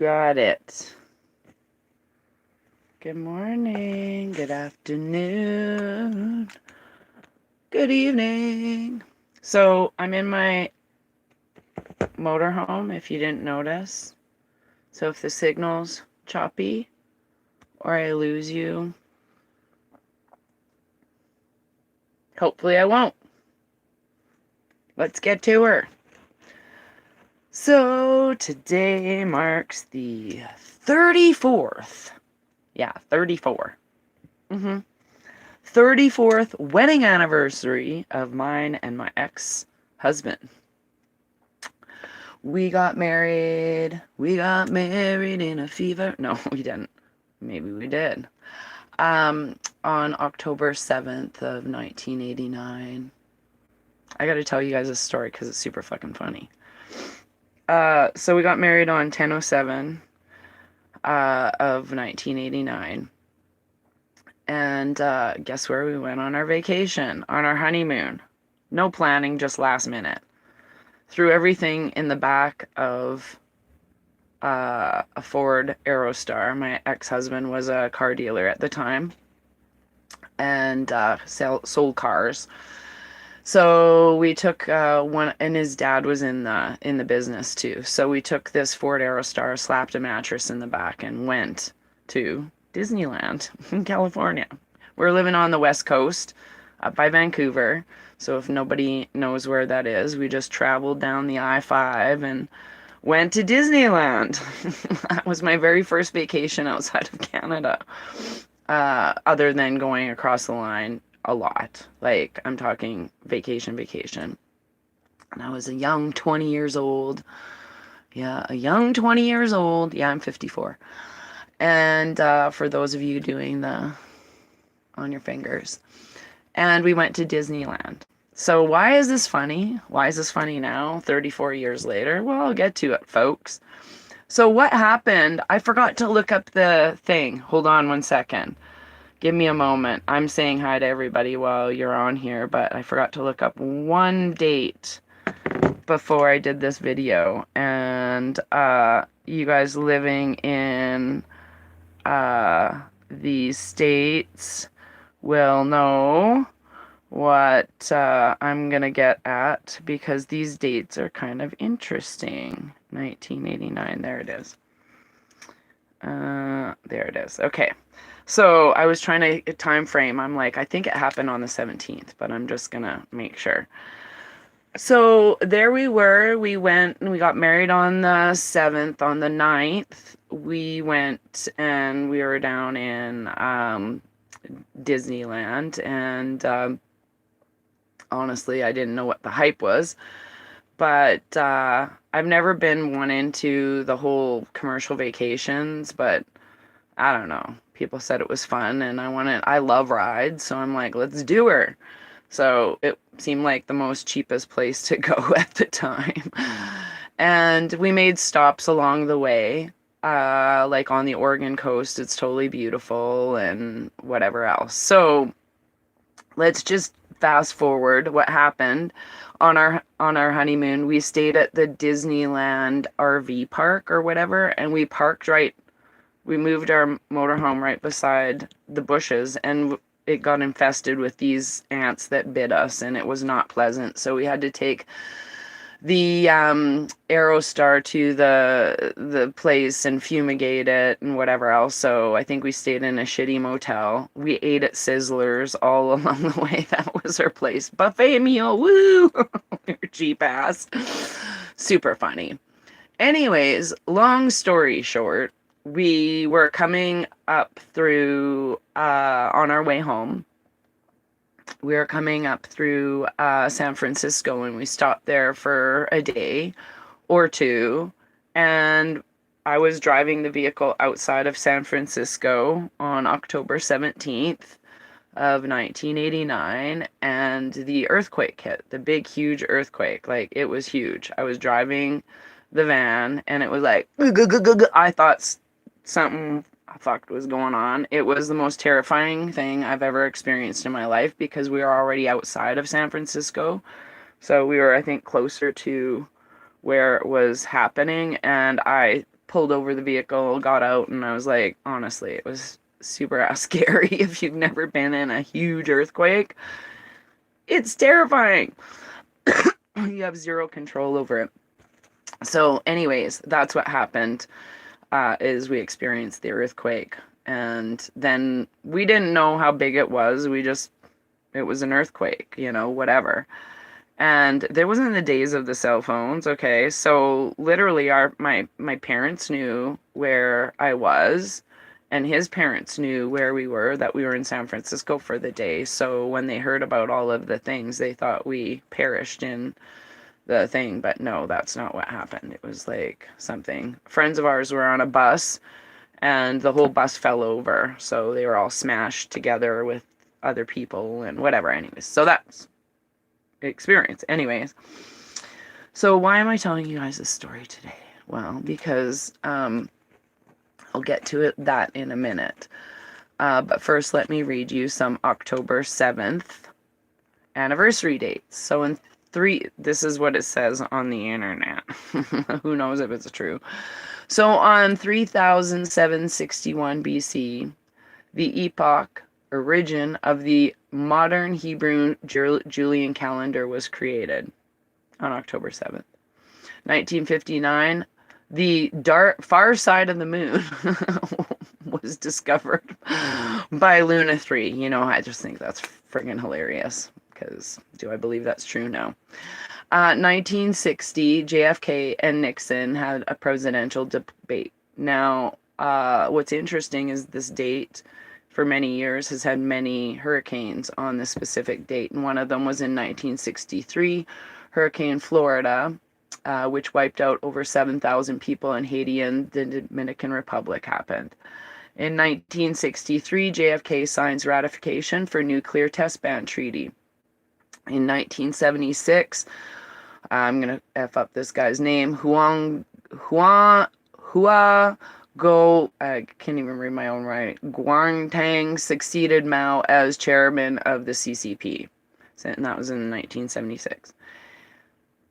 Got it. Good morning, good afternoon, good evening. So I'm in my motorhome, if you didn't notice. So if the signal's choppy or I lose you, hopefully I won't. Let's get to her. So today marks the 34th. Yeah, 34. 34th wedding anniversary of mine and my ex-husband. We got married in a fever. No, we didn't. Maybe we did. On October 7th of 1989. I gotta tell you guys this story because it's super fucking funny. So we got married on 10/07 of 1989. And guess where we went on our vacation? On our honeymoon. No planning, just last minute. Threw everything in the back of a Ford Aerostar. My ex-husband was a car dealer at the time and sold cars. So we took one, and his dad was in the business too. So we took this Ford Aerostar, slapped a mattress in the back, and went to Disneyland in California. We're living on the West Coast, up by Vancouver. So if nobody knows where that is, we just traveled down the I-5 and went to Disneyland. That was my very first vacation outside of Canada, other than going across the line a lot. Like, I'm talking vacation. And I was a young 20 years old. Yeah, a young 20 years old. Yeah, I'm 54. And for those of you doing the on your fingers. And we went to Disneyland. So why is this funny? Why is this funny now, 34 years later? Well, I'll get to it, folks. So what happened? I forgot to look up the thing. Hold on one second. Give me a moment. I'm saying hi to everybody while you're on here, but I forgot to look up one date before I did this video. And you guys living in the States will know what I'm gonna get at, because these dates are kind of interesting. 1989, there it is. There it is. Okay. So I was trying to time frame. I'm like, I think it happened on the 17th, but I'm just gonna make sure. So there we were. We went and we got married on the 7th. On the 9th, we went and we were down in Disneyland. And honestly, I didn't know what the hype was. But I've never been one into the whole commercial vacations, but I don't know. People said it was fun, and I love rides, so I'm like, let's do her. So it seemed like the most cheapest place to go at the time. And we made stops along the way, like on the Oregon coast. It's totally beautiful, and whatever else. So let's just fast forward what happened on our honeymoon. We stayed at the Disneyland RV park or whatever, and we moved our motorhome right beside the bushes, and it got infested with these ants that bit us, and it was not pleasant. So we had to take the Aerostar to the place and fumigate it and whatever else. So I think we stayed in a shitty motel. We ate at Sizzlers all along the way. That was our place. Buffet meal, woo! Your cheap ass. Super funny. Anyways, long story short, we were coming up through on our way home. We were coming up through San Francisco, and we stopped there for a day or two. And I was driving the vehicle outside of San Francisco on October 17th of 1989, and the earthquake hit. The big, huge earthquake. Like, it was huge. I was driving the van, and it was like, I thought something fucked was going on. It was the most terrifying thing I've ever experienced in my life, because we were already outside of San Francisco. So we were, I think, closer to where it was happening, and I pulled over the vehicle, got out, and I was like, honestly, it was super ass scary. If you've never been in a huge earthquake, it's terrifying. You have zero control over it. So anyways, that's what happened, is we experienced the earthquake. And then we didn't know how big it was. It was an earthquake, whatever. And there wasn't the days of the cell phones, okay? So literally my parents knew where I was, and his parents knew where we were, that we were in San Francisco for the day. So when they heard about all of the things, they thought we perished in the thing, but no, that's not what happened. It was like something. Friends of ours were on a bus, and the whole bus fell over, so they were all smashed together with other people and whatever. Anyways, so that's experience. Anyways, so why am I telling you guys this story today? Well, because I'll get to that in a minute. But first, let me read you some October 7th anniversary dates. So this is what it says on the internet. Who knows if it's true. So on 3761 BC, the epoch origin of the modern Hebrew Julian calendar was created on October 7th. 1959, the far side of the moon was discovered by Luna 3. I just think that's friggin' hilarious, because do I believe that's true? No. 1960, JFK and Nixon had a presidential debate. Now, what's interesting is this date for many years has had many hurricanes on this specific date, and one of them was in 1963, Hurricane Florida, which wiped out over 7,000 people in Haiti and the Dominican Republic happened. In 1963, JFK signs ratification for nuclear test ban treaty. In 1976, I'm going to F up this guy's name, I can't even read my own writing. Guangtang succeeded Mao as chairman of the CCP. And that was in 1976.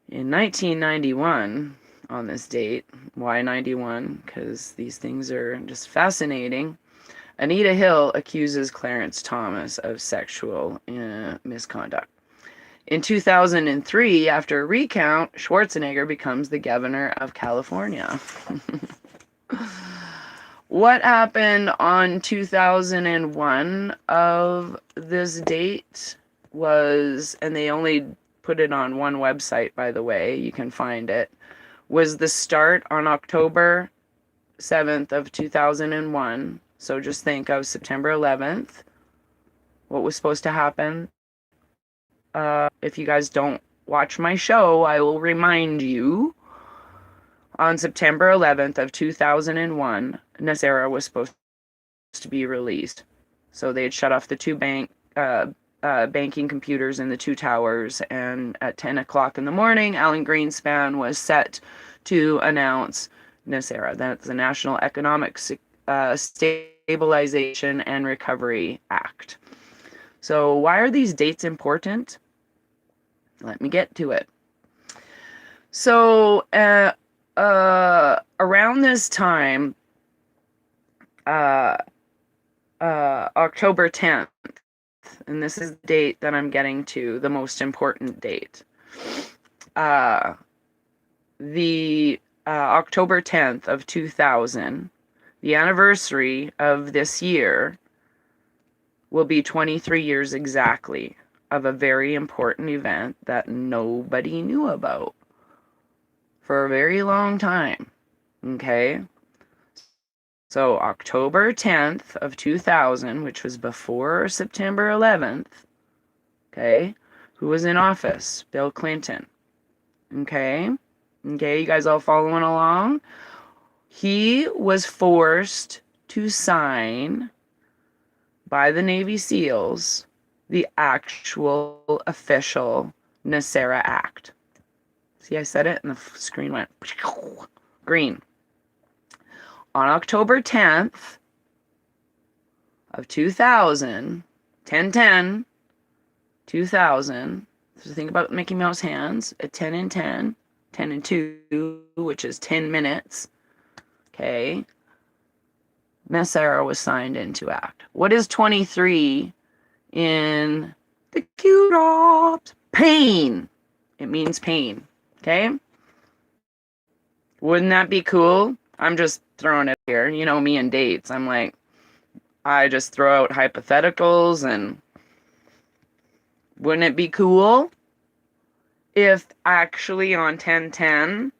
In 1991, on this date, why 91? Because these things are just fascinating. Anita Hill accuses Clarence Thomas of sexual misconduct. In 2003, after a recount, Schwarzenegger becomes the governor of California. What happened on 2001 of this date was, and they only put it on one website, by the way, you can find it, was the start on October 7th of 2001. So just think of September 11th, what was supposed to happen. If you guys don't watch my show, I will remind you. On September 11th of 2001, NESARA was supposed to be released. So they had shut off the two banking computers in the two towers, and at 10 o'clock in the morning, Alan Greenspan was set to announce NESARA. That's the National Economic Stabilization and Recovery Act. So why are these dates important? Let me get to it. So around this time, October 10th, and this is the date that I'm getting to, the most important date. The October 10th of 2000, the anniversary of this year will be 23 years exactly of a very important event that nobody knew about for a very long time. Okay? So October 10th of 2000, which was before September 11th, okay, who was in office? Bill Clinton. Okay? Okay, you guys all following along? He was forced to sign by the Navy SEALs the actual official NESARA Act. See, I said it and the screen went green. On October 10th of 2000, 10-10, 2000, so think about Mickey Mouse hands, at 10 and 10, 10 and 2, which is 10 minutes, Okay. Miss Sarah was signed into act. What is 23 in the Q drops? Pain. It means pain. Okay. Wouldn't that be cool? I'm just throwing it here. You know me and dates. I'm like, I just throw out hypotheticals, and wouldn't it be cool if actually on 1010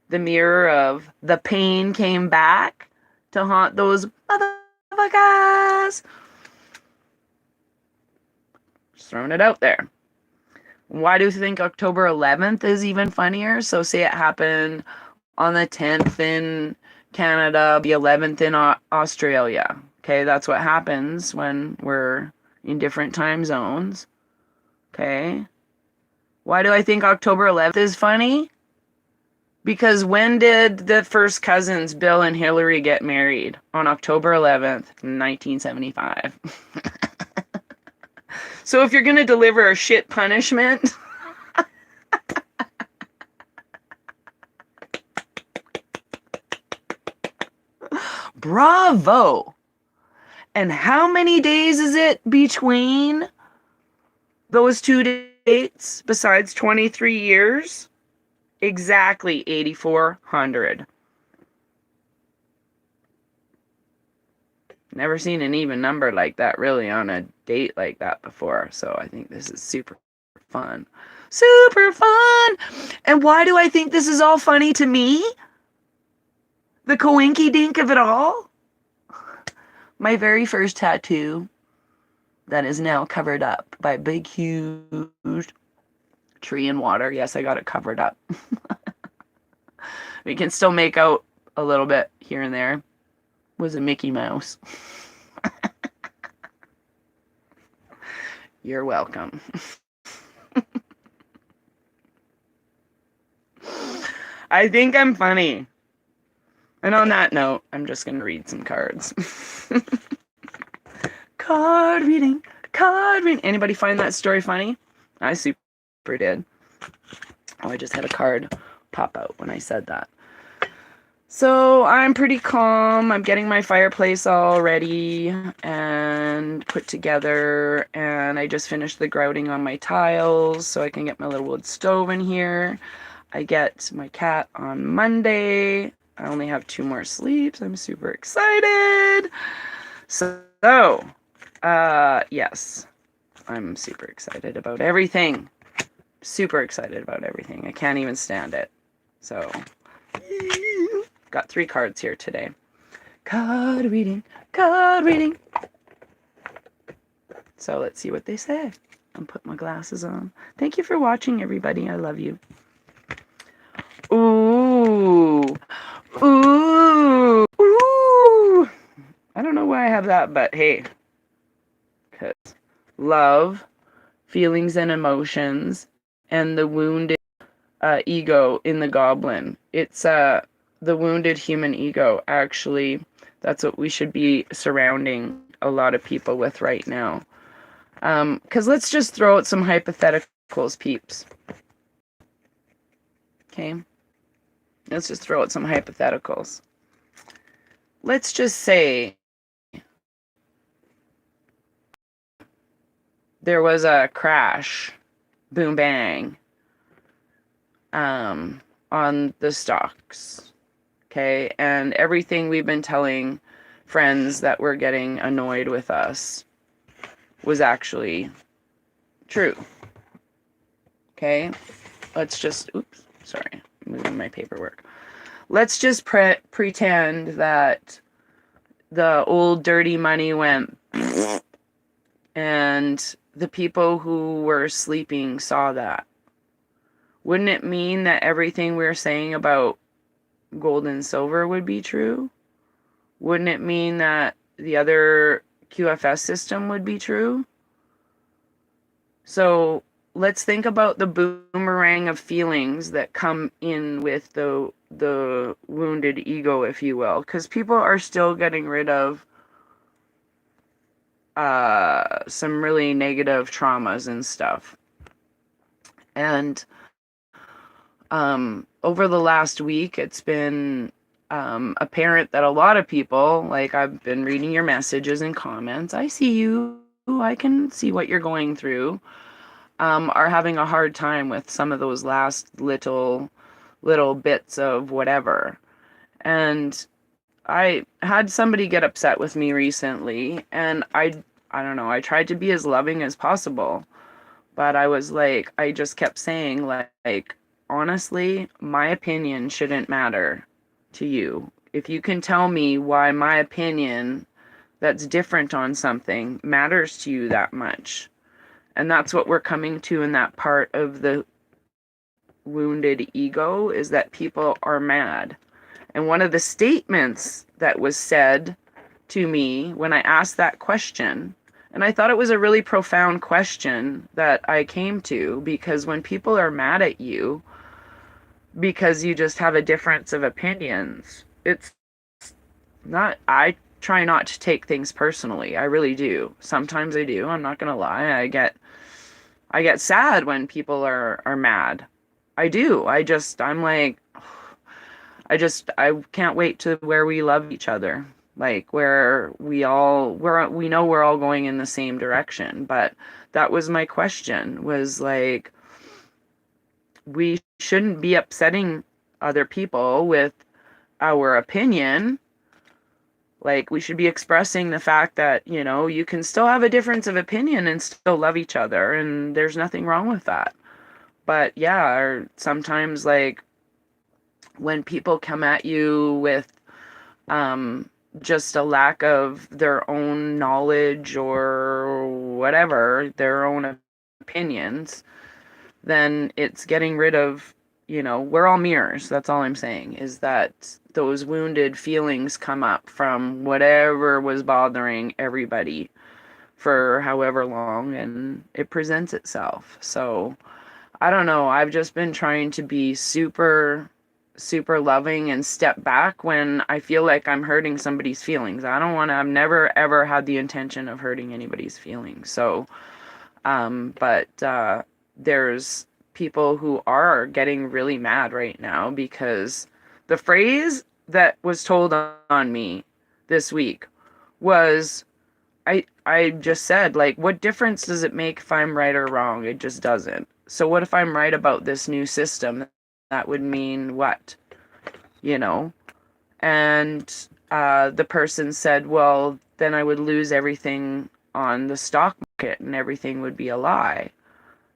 the mirror of the pain came back to haunt those motherfuckers? Just throwing it out there. Why do you think October 11th is even funnier? So say it happened on the 10th in Canada, the 11th in Australia. Okay, that's what happens when we're in different time zones. Okay. Why do I think October 11th is funny? Because when did the first cousins, Bill and Hillary, get married? On October 11th, 1975. So if you're going to deliver a shit punishment, bravo. And how many days is it between those two dates besides 23 years? Exactly 8,400. Never seen an even number like that really on a date like that before. So I think this is super fun. Super fun! And why do I think this is all funny to me? The co-inky-dink of it all? My very first tattoo that is now covered up by a big, huge tree and water. Yes, I got it covered up. We can still make out a little bit here and there. Was a Mickey Mouse. You're welcome. I think I'm funny. And on that note, I'm just going to read some cards. Card reading. Card reading. Anybody find that story funny? I super did. Oh, I just had a card pop out when I said that. So I'm pretty calm. I'm getting my fireplace all ready and put together, and I just finished the grouting on my tiles so I can get my little wood stove in here. I get my cat on Monday. I only have 2 more sleeps. I'm super excited. So, yes, I'm super excited about everything. Super excited about everything. I can't even stand it. So, got 3 cards here today. Card reading, card reading. So let's see what they say. I'll put my glasses on. Thank you for watching, everybody. I love you. Ooh. Ooh. Ooh. I don't know why I have that, but hey. Because love, feelings and emotions, and the wounded ego in the goblin. It's the wounded human ego, actually. That's what we should be surrounding a lot of people with right now. Because let's just throw out some hypotheticals, peeps. Okay? Let's just throw out some hypotheticals. Let's just say there was a crash, boom bang, on the stocks. Okay? And everything we've been telling friends that were getting annoyed with us was actually true. Okay? Let's just, oops, sorry, moving my paperwork. Let's just pretend that the old dirty money went and the people who were sleeping saw that. Wouldn't it mean that everything we're saying about gold and silver would be true? Wouldn't it mean that the other QFS system would be true? So let's think about the boomerang of feelings that come in with the wounded ego, if you will, because people are still getting rid of some really negative traumas and stuff. And over the last week, it's been apparent that a lot of people, like I've been reading your messages and comments, I see you, I can see what you're going through, are having a hard time with some of those last little bits of whatever. And I had somebody get upset with me recently, and I don't know, I tried to be as loving as possible, but I was like, I just kept saying like honestly, my opinion shouldn't matter to you. If you can tell me why my opinion that's different on something matters to you that much. And that's what we're coming to in that part of the wounded ego, is that people are mad. And one of the statements that was said to me when I asked that question, and I thought it was a really profound question that I came to, because when people are mad at you because you just have a difference of opinions, it's not, I try not to take things personally. I really do. Sometimes I do. I'm not going to lie. I get sad when people are mad. I do. I'm like, I can't wait to where we love each other. Like where we know we're all going in the same direction. But that was my question, was like, we shouldn't be upsetting other people with our opinion. Like, we should be expressing the fact that, you know, you can still have a difference of opinion and still love each other, and there's nothing wrong with that. But yeah, or sometimes, like, when people come at you with just a lack of their own knowledge or whatever, their own opinions, then it's getting rid of, you know, we're all mirrors. That's all I'm saying, is that those wounded feelings come up from whatever was bothering everybody for however long, and it presents itself. So I don't know. I've just been trying to be super, super loving and step back when I feel like I'm hurting somebody's feelings. I've never ever had the intention of hurting anybody's feelings. So, but there's people who are getting really mad right now because the phrase that was told on me this week was, I just said, like, what difference does it make if I'm right or wrong? It just doesn't. So what if I'm right about this new system? That would mean what? You know? And the person said, well, then I would lose everything on the stock market and everything would be a lie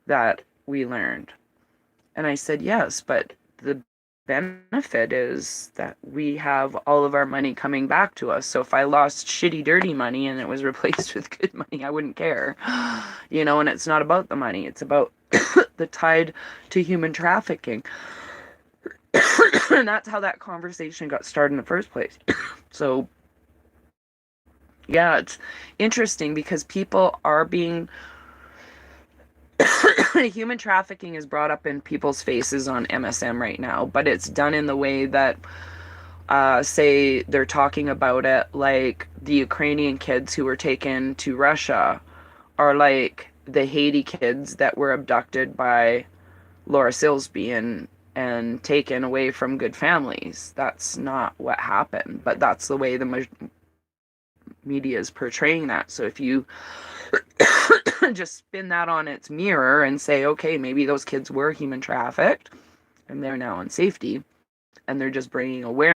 that we learned. And I said, yes, but the benefit is that we have all of our money coming back to us. So if I lost shitty, dirty money and it was replaced with good money, I wouldn't care. You know, and it's not about the money. It's about the tide to human trafficking. And that's how that conversation got started in the first place. So, yeah, it's interesting because people are being... human trafficking is brought up in people's faces on MSM right now, but it's done in the way that, say, they're talking about it like the Ukrainian kids who were taken to Russia are like the Haiti kids that were abducted by Laura Silsby and taken away from good families. That's not what happened, but that's the way the media is portraying that. So if you just spin that on its mirror and say, okay, maybe those kids were human trafficked and they're now in safety and they're just bringing awareness.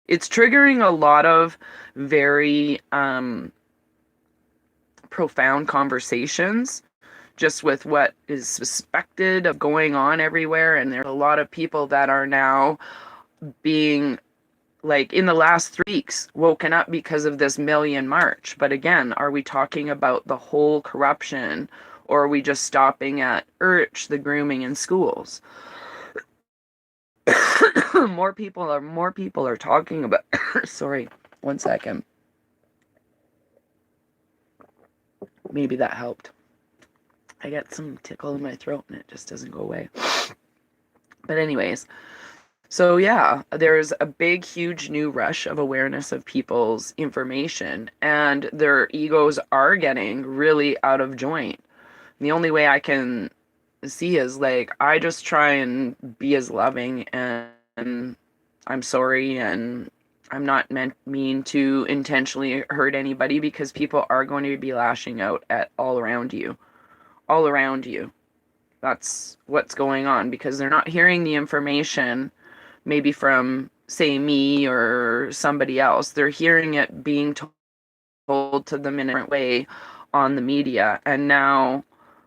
It's triggering a lot of very profound conversations just with what is suspected of going on everywhere. And there's a lot of people that are now being, like, in the last 3 weeks, woken up because of this Million March. But again, are we talking about the whole corruption, or are we just stopping at the grooming in schools? More people are talking about sorry, 1 second. Maybe that helped. I get some tickle in my throat and it just doesn't go away. But anyways, so yeah, there's a big, huge new rush of awareness of people's information, and their egos are getting really out of joint. And the only way I can see is, like, I just try and be as loving and I'm sorry, and I'm not mean to intentionally hurt anybody, because people are going to be lashing out at all around you. All around you. That's what's going on, because they're not hearing the information maybe from, say, me or somebody else. They're hearing it being told to them in a different way on the media. And now,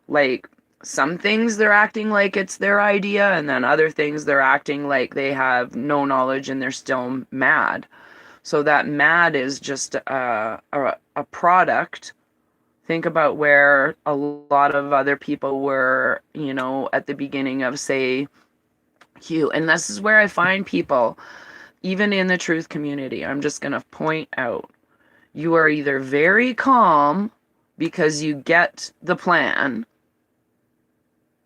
like, some things they're acting like it's their idea, and then other things they're acting like they have no knowledge and they're still mad. So that mad is just a product. Think about where a lot of other people were, at the beginning of, say, Hugh. And this is where I find people, even in the truth community, I'm just going to point out, you are either very calm because you get the plan.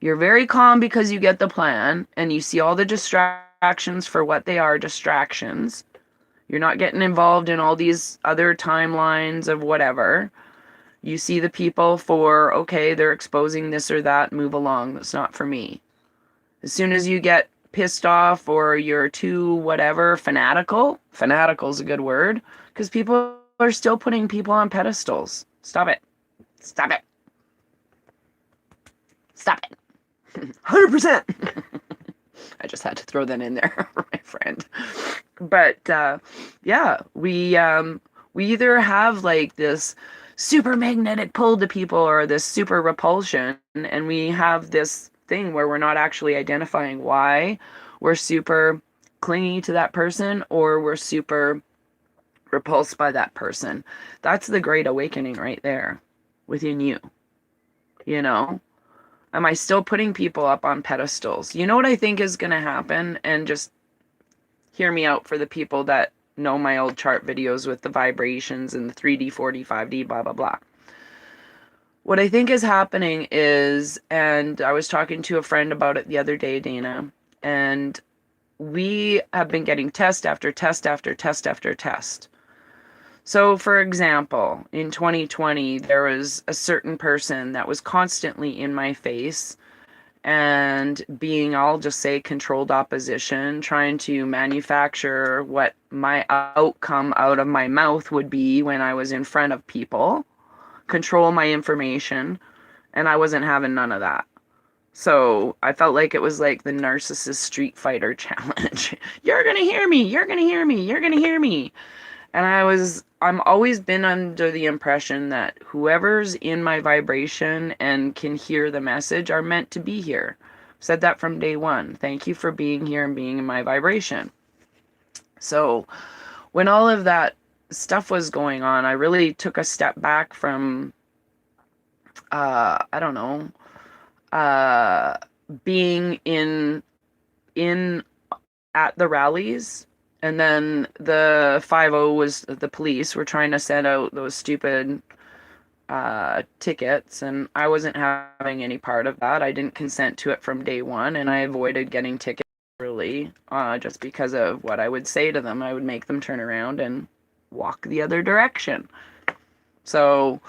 You're very calm because you get the plan, and you see all the distractions for what they are, distractions. You're not getting involved in all these other timelines of whatever. You see the people for, okay, they're exposing this or that, move along. That's not for me. As soon as you get pissed off or you're too whatever, fanatical is a good word, because people are still putting people on pedestals. Stop it. Stop it. Stop it. 100%. I just had to throw that in there for my friend. But yeah, we either have like this super magnetic pull to people or this super repulsion, and we have this thing where we're not actually identifying why we're super clingy to that person or we're super repulsed by that person. That's the great awakening right there within you. Am I still putting people up on pedestals? You know what I think is going to happen? And just hear me out for the people that know my old chart videos with the vibrations and the 3D, 4D, 5D, blah, blah, blah. What I think is happening is, and I was talking to a friend about it the other day, Dana, and we have been getting test after test after test after test. So, for example, in 2020, there was a certain person that was constantly in my face and being, I'll just say, controlled opposition, trying to manufacture what my outcome out of my mouth would be when I was in front of people, control my information, and I wasn't having none of that. So I felt like it was like the narcissist Street Fighter challenge. You're gonna hear me, you're gonna hear me, you're gonna hear me. And I'm always been under the impression that whoever's in my vibration and can hear the message are meant to be here. Said that from day one. Thank you for being here and being in my vibration. So when all of that stuff was going on, I really took a step back from, I don't know, being in at the rallies. And then the 5-0 was the police were trying to send out those stupid tickets, and I wasn't having any part of that. I didn't consent to it from day one, and I avoided getting tickets early just because of what I would say to them. I would make them turn around and walk the other direction. So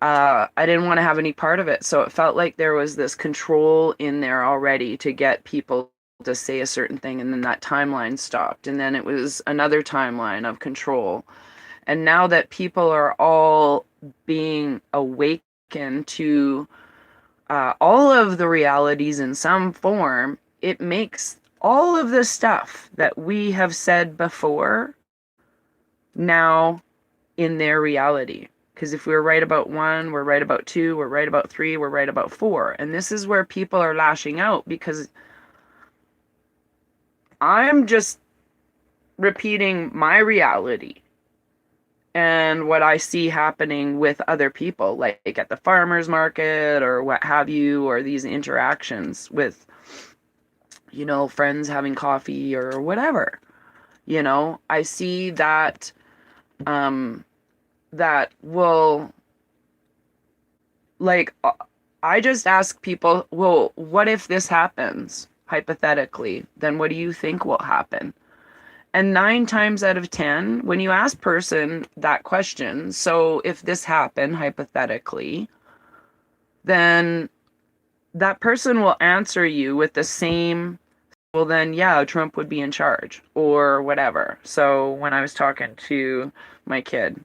I didn't want to have any part of it. So it felt like there was this control in there already to get people to say a certain thing, and then that timeline stopped, and then it was another timeline of control. And now that people are all being awakened to all of the realities in some form, it makes all of the stuff that we have said before now in their reality. Because if we're right about 1, we're right about 2, we're right about 3, we're right about 4. And this is where people are lashing out, because I'm just repeating my reality and what I see happening with other people, like at the farmer's market or what have you, or these interactions with, friends having coffee or whatever. I see that, that will, like, I just ask people, well, what if this happens? Hypothetically, then what do you think will happen? And 9 times out of 10, when you ask person that question, so if this happened hypothetically, then that person will answer you with the same well then, yeah, Trump would be in charge or whatever. So when I was talking to my kid,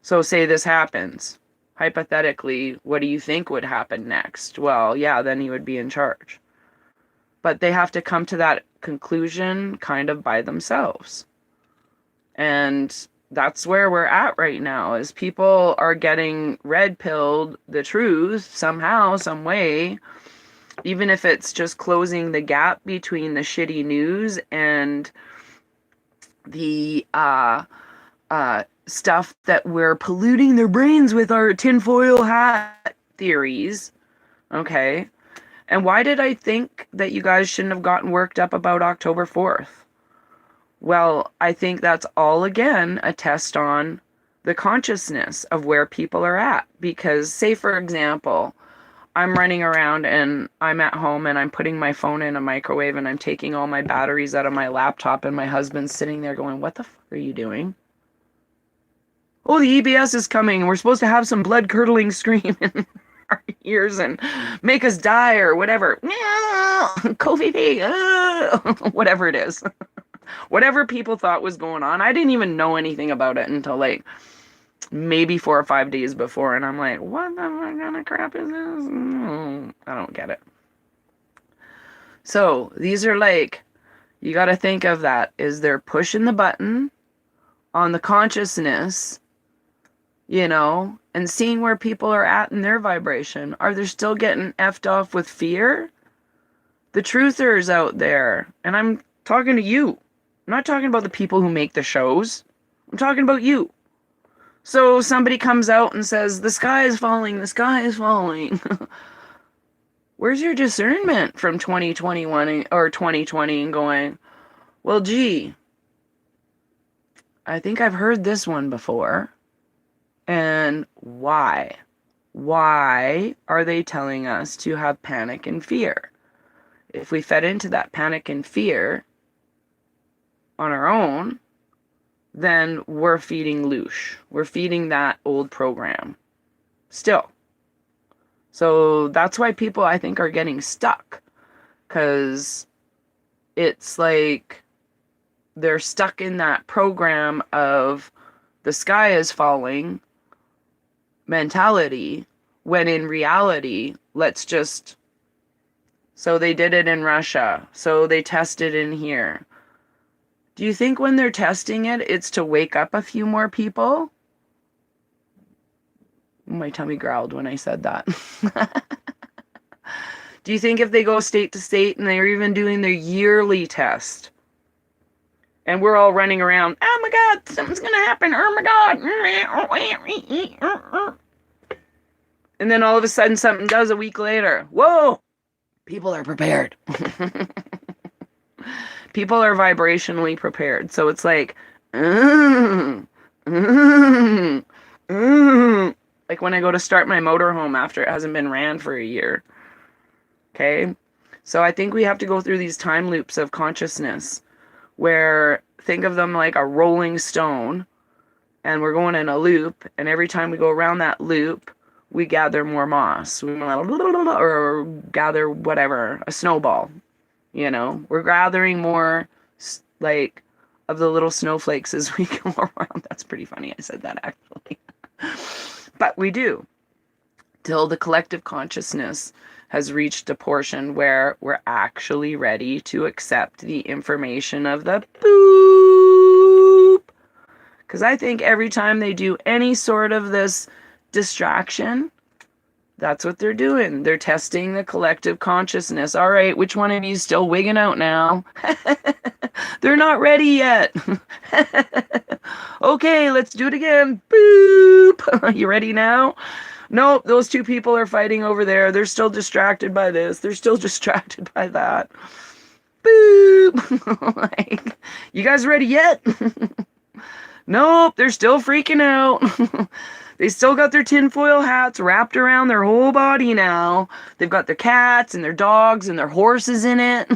so say this happens. Hypothetically, what do you think would happen next? Well, yeah, then he would be in charge. But they have to come to that conclusion kind of by themselves. And that's where we're at right now is people are getting red pilled the truth somehow, some way, even if it's just closing the gap between the shitty news and the stuff that we're polluting their brains with our tinfoil hat theories. Okay. And why did I think that you guys shouldn't have gotten worked up about October 4th? Well, I think that's all again a test on the consciousness of where people are at. Because, say, for example, I'm running around and I'm at home and I'm putting my phone in a microwave and I'm taking all my batteries out of my laptop and my husband's sitting there going, "What the fuck are you doing?" "Oh, the EBS is coming. We're supposed to have some blood-curdling scream in our ears and make us die or whatever." COVID, whatever it is. Whatever people thought was going on. I didn't even know anything about it until like maybe 4 or 5 days before. And I'm like, what the fuck kind of crap is this? I don't get it. So these are like, you got to think of that. Is they're pushing the button on the consciousness, and seeing where people are at in their vibration. Are they still getting effed off with fear? The truthers out there, and I'm talking to you. I'm not talking about the people who make the shows. I'm talking about you. So somebody comes out and says, the sky is falling, the sky is falling. Where's your discernment from 2021 or 2020 and going, well, gee, I think I've heard this one before. And why? Why are they telling us to have panic and fear? If we fed into that panic and fear on our own, then we're feeding loosh. We're feeding that old program still. So that's why people, I think, are getting stuck. Because it's like they're stuck in that program of the sky is falling mentality, when in reality, so they did it in Russia, so they tested in here. Do you think when they're testing it, it's to wake up a few more people? My tummy growled when I said that. Do you think if they go state to state and they're even doing their yearly test, and we're all running around, oh my God, something's going to happen, oh my God. And then all of a sudden something does a week later. Whoa! People are prepared. People are vibrationally prepared. So it's like, like when I go to start my motorhome after it hasn't been ran for a year. Okay? So I think we have to go through these time loops of consciousness where think of them like a rolling stone and we're going in a loop, and every time we go around that loop, we gather more moss. Or gather whatever, a snowball. We're gathering more like of the little snowflakes as we go around. That's pretty funny. I said that actually. But we do. Till the collective consciousness has reached a portion where we're actually ready to accept the information of the boop. Because I think every time they do any sort of this distraction, that's what they're doing. They're testing the collective consciousness. All right, which one of you is still wigging out now? They're not ready yet. Okay, let's do it again. Boop. You ready now? Nope, those two people are fighting over there. They're still distracted by this. They're still distracted by that. Boop. Like, you guys ready yet? Nope, they're still freaking out. They still got their tinfoil hats wrapped around their whole body now. They've got their cats and their dogs and their horses in it.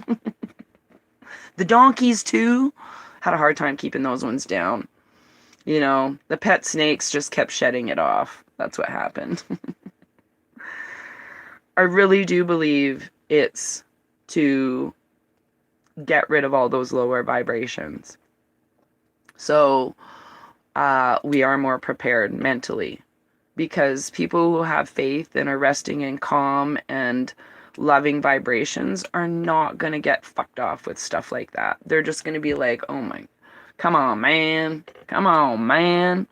The donkeys too. Had a hard time keeping those ones down. The pet snakes just kept shedding it off. That's what happened. I really do believe it's to get rid of all those lower vibrations. So we are more prepared mentally, because people who have faith and are resting in calm and loving vibrations are not going to get fucked off with stuff like that. They're just going to be like, oh my, come on, man. Come on, man.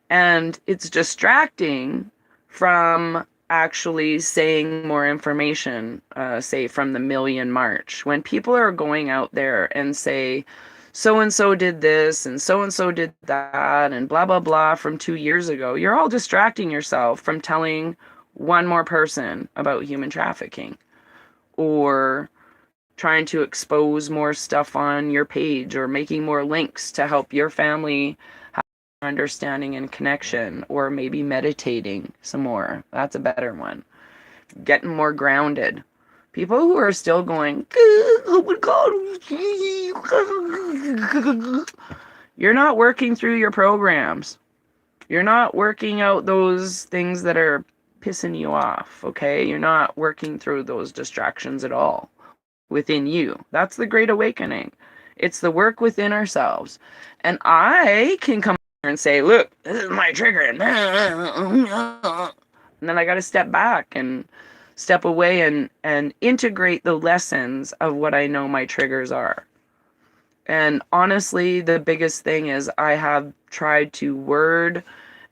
And it's distracting from actually saying more information, say from the Million March. When people are going out there and say, so-and-so did this and so-and-so did that and blah, blah, blah from 2 years ago, you're all distracting yourself from telling one more person about human trafficking, or trying to expose more stuff on your page, or making more links to help your family have understanding and connection, or maybe meditating some more. That's a better one. Getting more grounded. People who are still going, oh my God, you're not working through your programs. You're not working out those things that are pissing you off, okay? You're not working through those distractions at all within you. That's the Great Awakening. It's the work within ourselves. And I can come here and say, look, this is my trigger. And then I got to step back and step away and integrate the lessons of what I know my triggers are. And honestly, the biggest thing is I have tried to word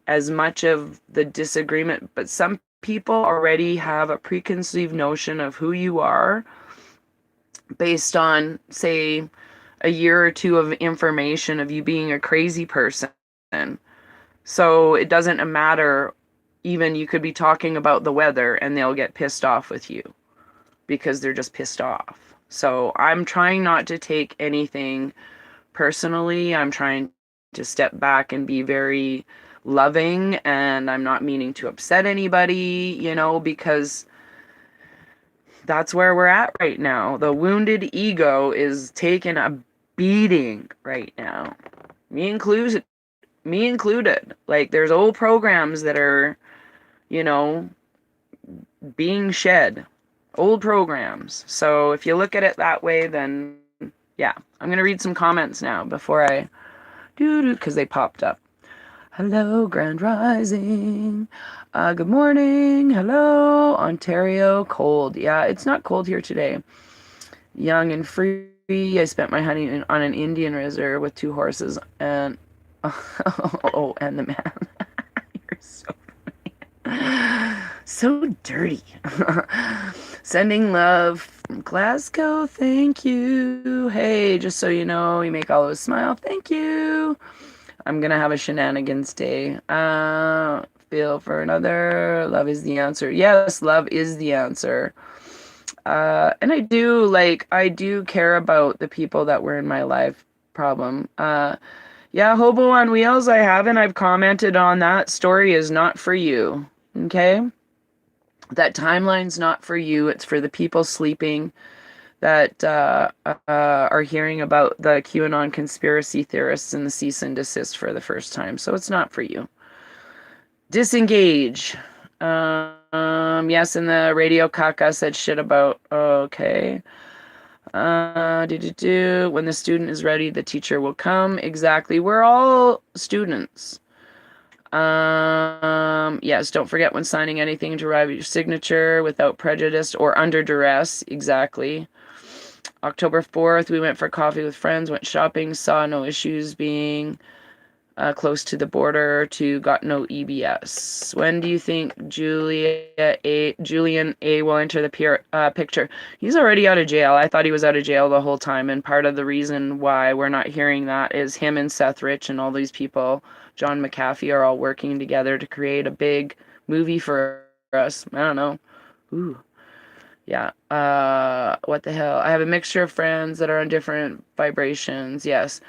as much of the disagreement, but some people already have a preconceived notion of who you are based on, say, a year or two of information of you being a crazy person. So it doesn't matter. Even you could be talking about the weather and they'll get pissed off with you because they're just pissed off. So I'm trying not to take anything personally. I'm trying to step back and be very loving, and I'm not meaning to upset anybody, because that's where we're at right now. The wounded ego is taking a beating right now. Me included. Like, there's old programs that are, being shed. Old programs. So if you look at it that way, then yeah. I'm going to read some comments now before I do, because they popped up. Hello, Grand Rising. Good morning. Hello, Ontario. Cold. Yeah, it's not cold here today. Young and free. I spent my honeymoon on an Indian reserve with 2 horses and oh, and the man. You're so funny. So dirty. Sending love from Glasgow. Thank you. Hey, just so you know, you make all of us smile. Thank you. I'm going to have a shenanigans day. Feel for another. Love is the answer. Yes, love is the answer. And I do care about the people that were in my life problem. Yeah, Hobo on Wheels, I haven't. I've commented on that. Story is not for you. Okay? That timeline's not for you. It's for the people sleeping that are hearing about the QAnon conspiracy theorists and the cease and desist for the first time. So it's not for you. Disengage. Yes, and the radio caca said shit about, okay. When the student is ready, the teacher will come. Exactly. We're all students. Yes, don't forget when signing anything to write your signature without prejudice or under duress. Exactly. October 4th, we went for coffee with friends, went shopping, saw no issues being close to the border, got no EBS. When do you think Julian A will enter the picture? He's already out of jail. I thought he was out of jail the whole time, and part of the reason why we're not hearing that is him and Seth Rich and all these people, John McAfee, are all working together to create a big movie for us. I don't know. Ooh. Yeah. What the hell? I have a mixture of friends that are on different vibrations. Yes.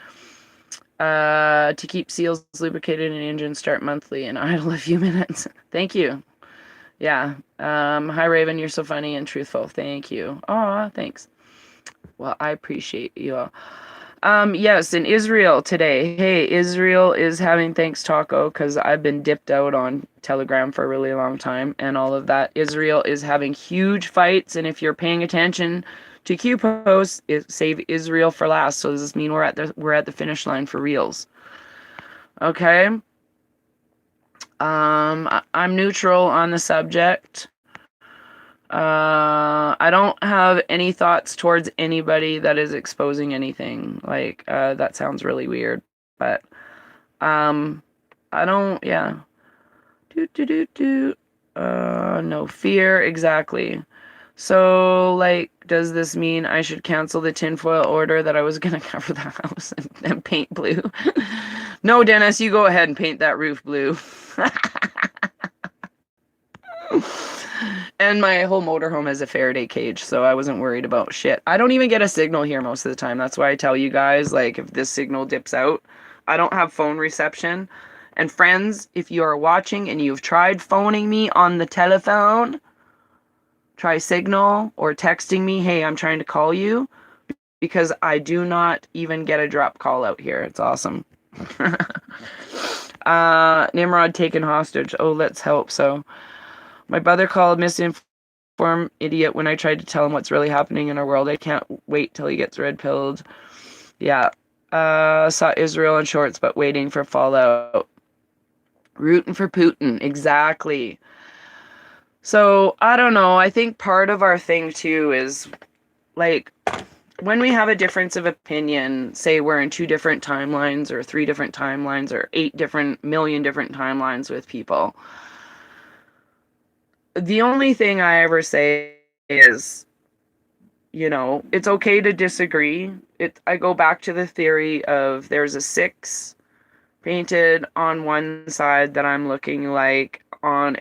To keep seals lubricated and engines start monthly and idle a few minutes. Thank you. Yeah. Hi, Raven. You're so funny and truthful. Thank you. Aw, thanks. Well, I appreciate you all. Yes, in Israel today. Hey, Israel is having Thanks Taco because I've been dipped out on Telegram for a really long time and all of that. Israel is having huge fights, and if you're paying attention GQ posts save Israel for last. So does this mean we're at the finish line for reals? Okay. I'm neutral on the subject. I don't have any thoughts towards anybody that is exposing anything. Like, that sounds really weird, but, I don't, yeah. No fear, exactly. So, like, does this mean I should cancel the tinfoil order that I was gonna cover the house and paint blue? No, Dennis, you go ahead and paint that roof blue. And my whole motorhome has a Faraday cage, so I wasn't worried about shit. I don't even get a signal here most of the time. That's why I tell you guys, like, if this signal dips out, I don't have phone reception. And friends, if you are watching and you've tried phoning me on the telephone, try Signal or texting me, hey, I'm trying to call you, because I do not even get a drop call out here. It's awesome. Nimrod taken hostage. Oh, let's help. So my brother called misinformed idiot when I tried to tell him what's really happening in our world. I can't wait till he gets red pilled. Yeah. Saw Israel in shorts, but waiting for fallout. Rooting for Putin. Exactly. So, I don't know. I think part of our thing, too, is, like, when we have a difference of opinion, say we're in 2 different timelines or 3 different timelines or 8 million different timelines with people, the only thing I ever say is, you know, it's okay to disagree. I go back to the theory of there's a 6 painted on one side that I'm looking like on,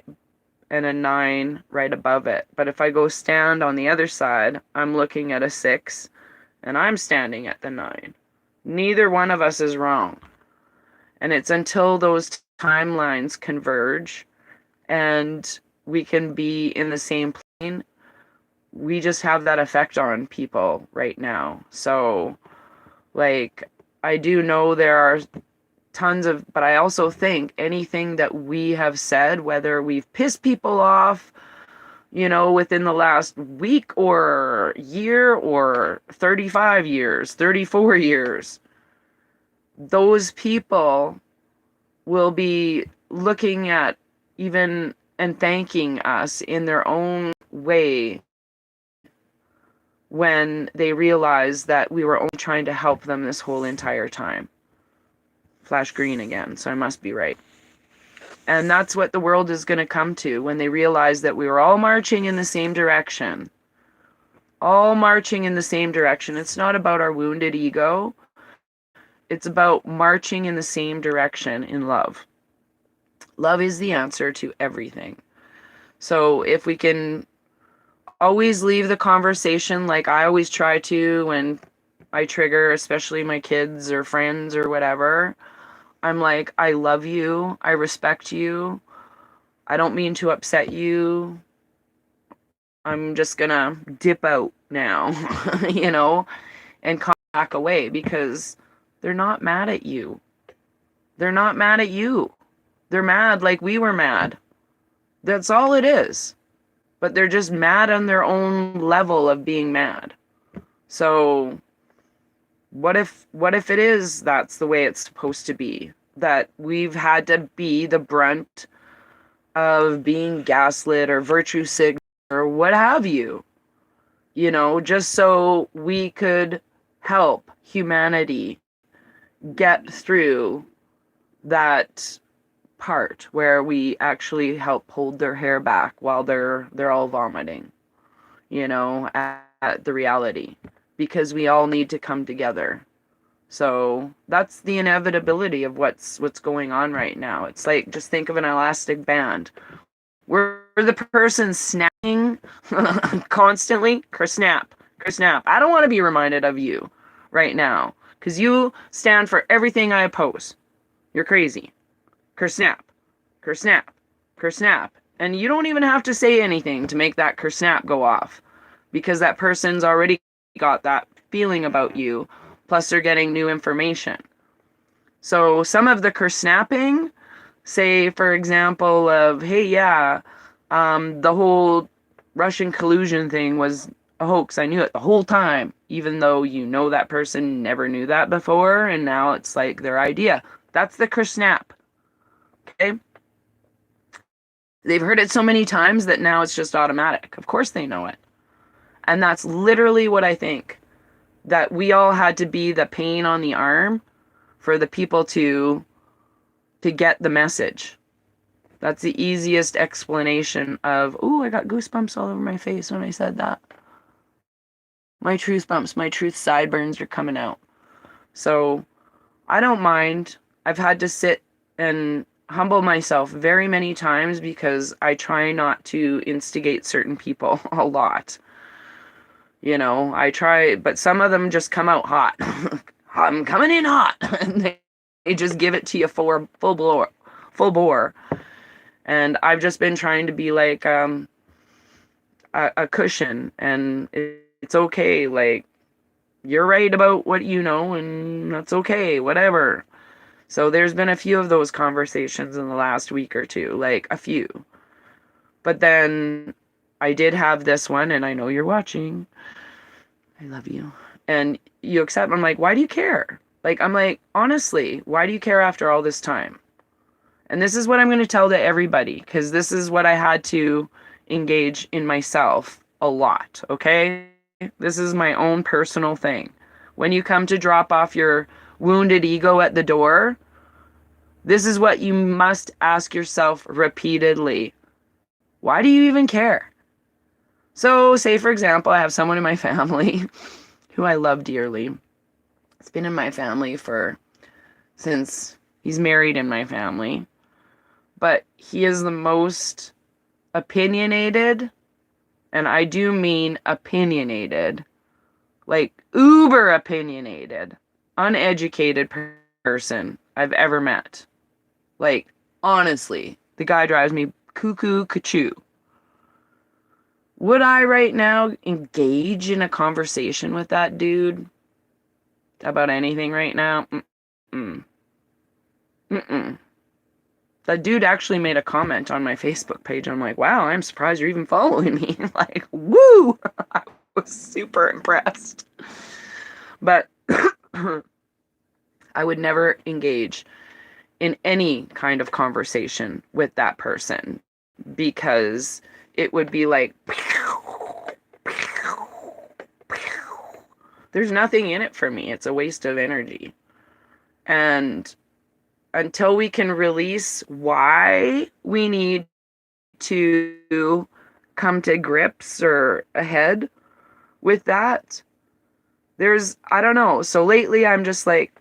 and a 9 right above it. But if I go stand on the other side, I'm looking at a 6 and I'm standing at the 9. Neither one of us is wrong. And it's until those timelines converge and we can be in the same plane, we just have that effect on people right now. So, like, I do know there are tons of, but I also think anything that we have said, whether we've pissed people off, you know, within the last week or year or 35 years, 34 years, those people will be looking at even and thanking us in their own way when they realize that we were only trying to help them this whole entire time. Flash green again, so I must be right. And that's what the world is going to come to when they realize that we were all marching in the same direction. All marching in the same direction. It's not about our wounded ego. It's about marching in the same direction in love. Love is the answer to everything. So if we can always leave the conversation like I always try to when I trigger, especially my kids or friends or whatever, I'm like, I love you. I respect you. I don't mean to upset you. I'm just gonna dip out now, you know, and come back away because they're not mad at you. They're not mad at you. They're mad like we were mad. That's all it is. But they're just mad on their own level of being mad. So what if it is that's the way it's supposed to be? That we've had to be the brunt of being gaslit or virtue signaled or what have you, you know, just so we could help humanity get through that part where we actually help hold their hair back while they're all vomiting, you know, at the reality, because we all need to come together. So that's the inevitability of what's going on right now. It's like, just think of an elastic band. We're the person snapping constantly. Kersnap. I don't want to be reminded of you right now because you stand for everything I oppose. You're crazy. Kersnap. And you don't even have to say anything to make that kersnap go off because that person's already got that feeling about you. Plus they're getting new information. So some of the kersnapping, say, for example, of, hey, yeah, the whole Russian collusion thing was a hoax. I knew it the whole time, even though you know that person never knew that before, and now it's like their idea. That's the snap. Okay? They've heard it so many times that now it's just automatic. Of course they know it. And that's literally what I think. That we all had to be the pain on the arm for the people to get the message. That's the easiest explanation of, ooh, I got goosebumps all over my face when I said that. My truth bumps, my truth sideburns are coming out. So I don't mind. I've had to sit and humble myself very many times because I try not to instigate certain people a lot. You know, I try, but some of them just come out hot. I'm coming in hot. And they just give it to you for full bore. And I've just been trying to be like a cushion, and it's okay. Like, you're right about what you know, and that's okay, whatever. So there's been a few of those conversations in the last week or two, like a few. But then I did have this one, and I know you're watching. I love you. And you accept. I'm like, why do you care? Like, I'm like, honestly, why do you care after all this time? And this is what I'm going to tell to everybody, because this is what I had to engage in myself a lot, okay? This is my own personal thing. When you come to drop off your wounded ego at the door, this is what you must ask yourself repeatedly. Why do you even care? So, say for example, I have someone in my family who I love dearly. It's been in my family since he's married in my family. But he is the most opinionated, and I do mean opinionated, like uber opinionated, uneducated person I've ever met. Like, honestly, the guy drives me cuckoo. Would I right now engage in a conversation with that dude about anything right now? Mm-mm. That dude actually made a comment on my Facebook page. I'm like, wow, I'm surprised you're even following me. Like, woo! I was super impressed. But I would never engage in any kind of conversation with that person because it would be like, there's nothing in it for me. It's a waste of energy. And until we can release why we need to come to grips or ahead with that, I don't know. So lately I'm just like,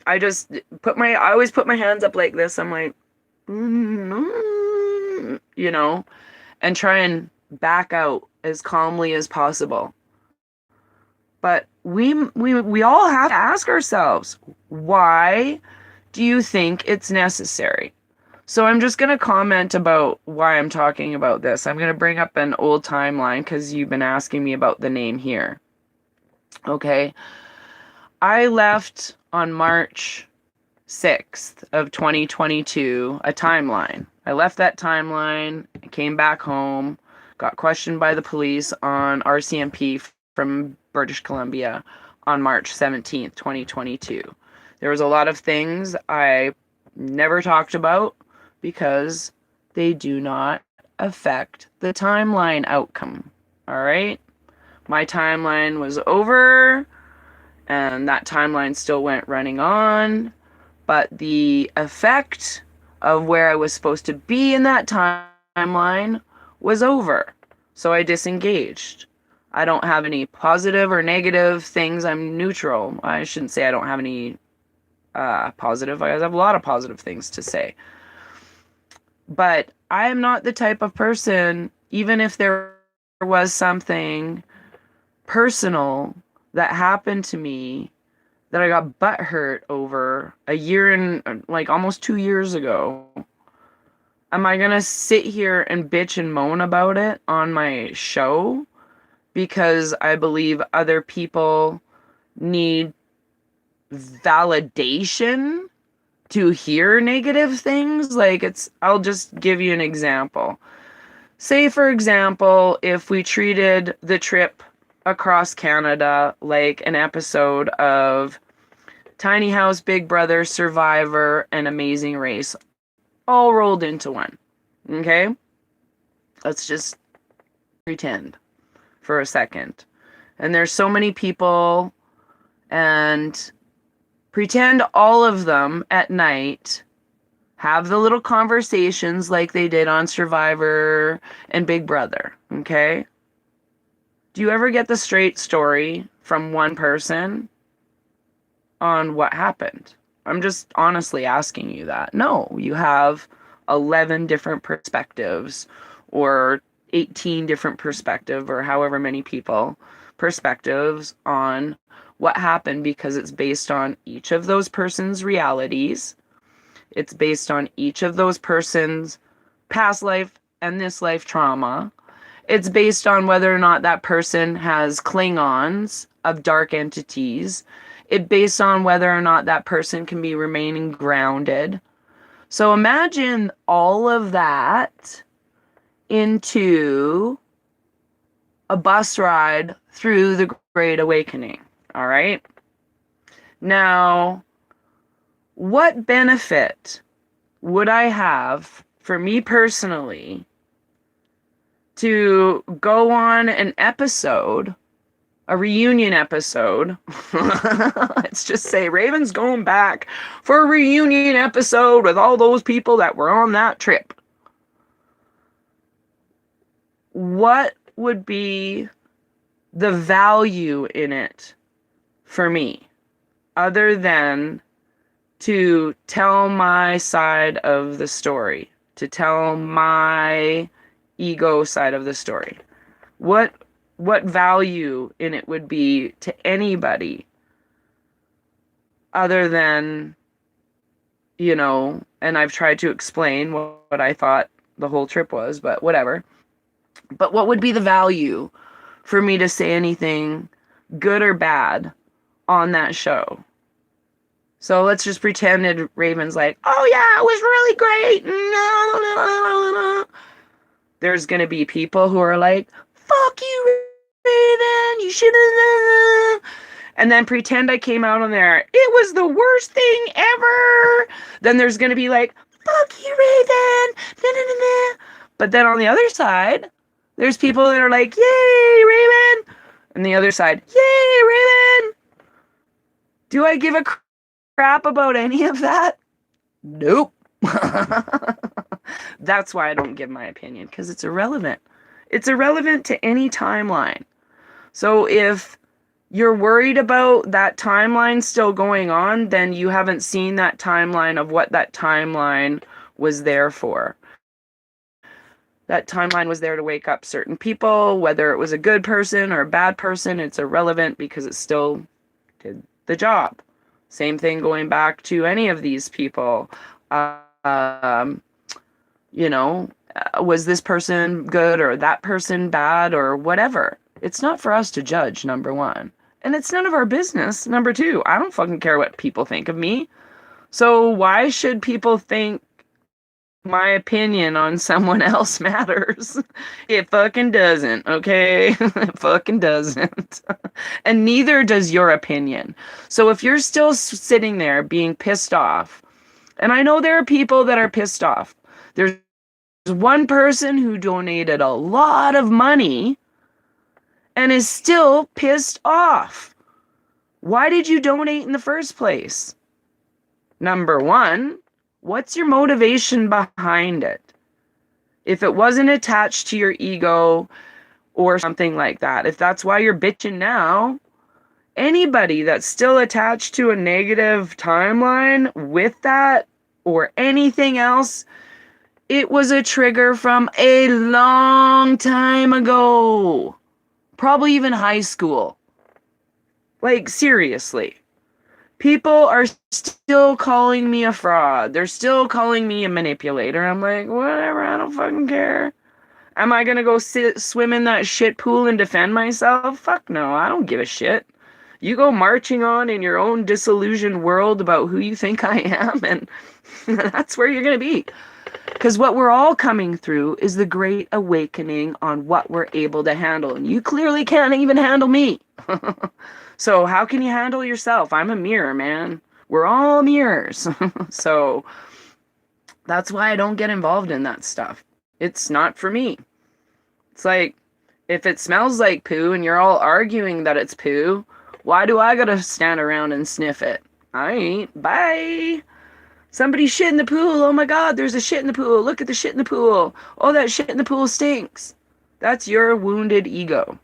I always put my hands up like this. I'm like, you know, and try and back out as calmly as possible. But we all have to ask ourselves, why do you think it's necessary? So I'm just going to comment about why I'm talking about this. I'm going to bring up an old timeline because you've been asking me about the name here. Okay. I left on March 6th of 2022 a timeline. I left that timeline, came back home, got questioned by the police on RCMP from British Columbia on March 17th, 2022. There was a lot of things I never talked about because they do not affect the timeline outcome. All right? My timeline was over, and that timeline still went running on, but the effect of where I was supposed to be in that timeline was over. So I disengaged. I don't have any positive or negative things. I'm neutral. I shouldn't say I don't have any positive. I have a lot of positive things to say. But I am not the type of person, even if there was something personal that happened to me that I got butthurt over a year and like almost 2 years ago, am I gonna sit here and bitch and moan about it on my show because I believe other people need validation to hear negative things? Like, I'll just give you an example. Say, for example, if we treated the trip across Canada, like an episode of Tiny House, Big Brother, Survivor, and Amazing Race, all rolled into one. Okay? Let's just pretend for a second. And there's so many people, and pretend all of them at night have the little conversations like they did on Survivor and Big Brother. Okay? Do you ever get the straight story from one person on what happened? I'm just honestly asking you that. No, you have 11 different perspectives, or 18 different perspectives, or however many people perspectives on what happened, because it's based on each of those persons' realities. It's based on each of those persons' past life and this life trauma. It's based on whether or not that person has Klingons of dark entities. It's based on whether or not that person can be remaining grounded. So imagine all of that into a bus ride through the Great Awakening. All right? Now, what benefit would I have, for me personally, to go on an episode, a reunion episode? Let's just say Raven's going back for a reunion episode with all those people that were on that trip. What would be the value in it for me, other than to tell my side of the story, to tell my ego side of the story? What value in it would be to anybody other than, and I've tried to explain what I thought the whole trip was, but whatever. But what would be the value for me to say anything good or bad on that show? So let's just pretend that Raven's like, oh yeah, it was really great. There's going to be people who are like, fuck you, Raven, you should have. And then pretend I came out on there, it was the worst thing ever. Then there's going to be like, fuck you, Raven. But then on the other side, there's people that are like, yay, Raven. And the other side, yay, Raven. Do I give a crap about any of that? Nope. That's why I don't give my opinion, because it's irrelevant. It's irrelevant to any timeline. So if you're worried about that timeline still going on, then you haven't seen that timeline of what that timeline was there for. That timeline was there to wake up certain people, whether it was a good person or a bad person. It's irrelevant because it still did the job. Same thing going back to any of these people. Was this person good or that person bad or whatever? It's not for us to judge, number one. And it's none of our business, number two. I don't fucking care what people think of me. So why should people think my opinion on someone else matters? It fucking doesn't, okay? It fucking doesn't. And neither does your opinion. So if you're still sitting there being pissed off, and I know there are people that are pissed off. There's one person who donated a lot of money and is still pissed off. Why did you donate in the first place? Number one, what's your motivation behind it? If it wasn't attached to your ego or something like that, if that's why you're bitching now, anybody that's still attached to a negative timeline with that or anything else, it was a trigger from a long time ago. Probably even high school. Like, seriously. People are still calling me a fraud. They're still calling me a manipulator. I'm like, whatever, I don't fucking care. Am I gonna go swim in that shit pool and defend myself? Fuck no, I don't give a shit. You go marching on in your own disillusioned world about who you think I am, and that's where you're gonna be. Because what we're all coming through is the great awakening on what we're able to handle. And you clearly can't even handle me. So how can you handle yourself? I'm a mirror, man. We're all mirrors. So that's why I don't get involved in that stuff. It's not for me. It's like, if it smells like poo and you're all arguing that it's poo, why do I gotta stand around and sniff it? I ain't. Bye. Somebody shit in the pool. Oh my God, there's a shit in the pool. Look at the shit in the pool. Oh, that shit in the pool stinks. That's your wounded ego.